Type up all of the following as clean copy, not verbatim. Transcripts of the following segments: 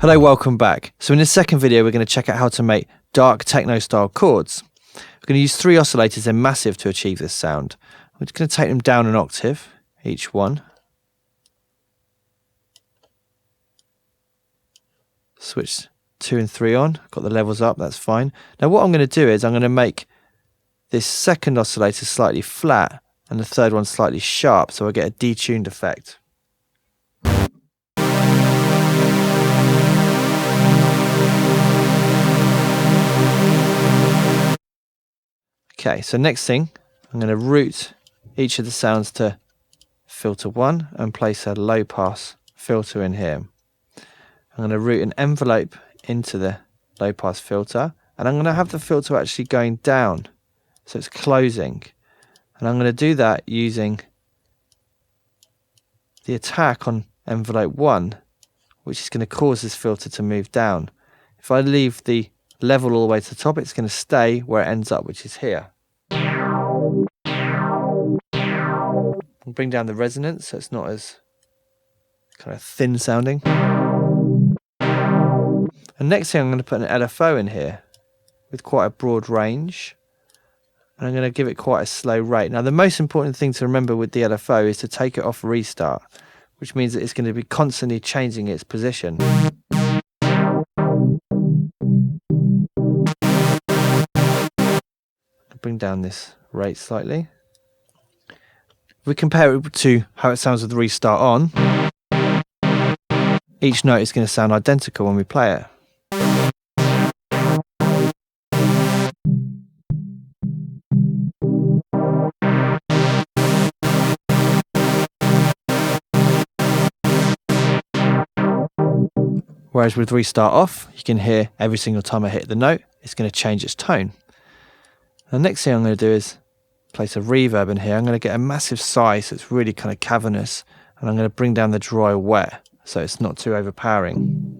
Hello, welcome back. So in this second video, we're going to check out how to make dark techno style chords. We're going to use 3 oscillators in massive to achieve this sound. We're just going to take them down an octave, each one. Switch 2 and 3 on, got the levels up, that's fine. Now what I'm going to do is I'm going to make this second oscillator slightly flat and the third one slightly sharp, so I get a detuned effect. Okay, so next thing, I'm going to route each of the sounds to filter 1 and place a low pass filter in here. I'm going to route an envelope into the low pass filter, and I'm going to have the filter actually going down, so it's closing. And I'm going to do that using the attack on envelope 1, which is going to cause this filter to move down. If I leave the level all the way to the top, it's going to stay where it ends up, which is here. I'll bring down the resonance so it's not as kind of thin sounding. And next thing, I'm going to put an LFO in here with quite a broad range, and I'm going to give it quite a slow rate. Now the most important thing to remember with the LFO is to take it off restart, which means that it's going to be constantly changing its position. Bring down this rate slightly. If we compare it to how it sounds with the restart on, each note is going to sound identical when we play it. Whereas with restart off, you can hear every single time I hit the note, it's going to change its tone. The next thing I'm going to do is place a reverb in here. I'm going to get a massive sigh, so it's really kind of cavernous, and I'm going to bring down the dry wet so it's not too overpowering.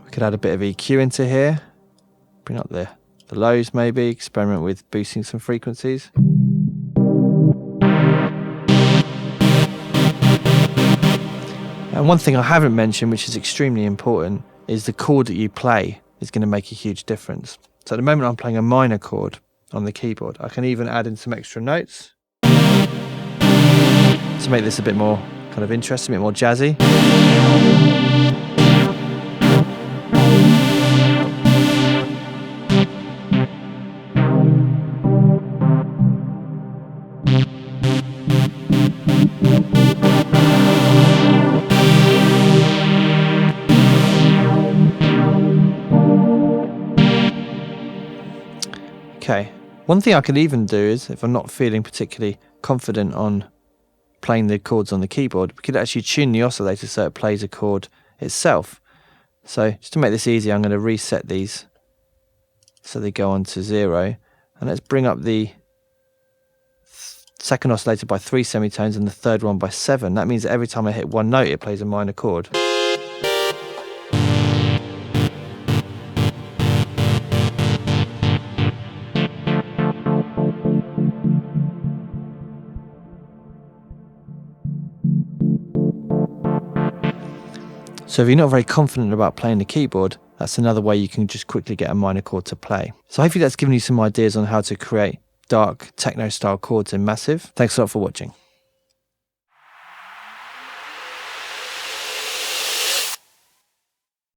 We could add a bit of EQ into here, bring up the lows maybe, experiment with boosting some frequencies. And one thing I haven't mentioned, which is extremely important, is the chord that you play is going to make a huge difference. So at the moment I'm playing a minor chord on the keyboard. I can even add in some extra notes to make this a bit more kind of interesting, a bit more jazzy. Okay, one thing I could even do is, if I'm not feeling particularly confident on playing the chords on the keyboard, we could actually tune the oscillator so it plays a chord itself. So just to make this easy, I'm going to reset these so they go on to 0. And let's bring up the second oscillator by 3 semitones and the third one by 7. That means that every time I hit one note, it plays a minor chord. So if you're not very confident about playing the keyboard, that's another way you can just quickly get a minor chord to play. So hopefully that's given you some ideas on how to create dark techno style chords in massive. Thanks a lot for watching.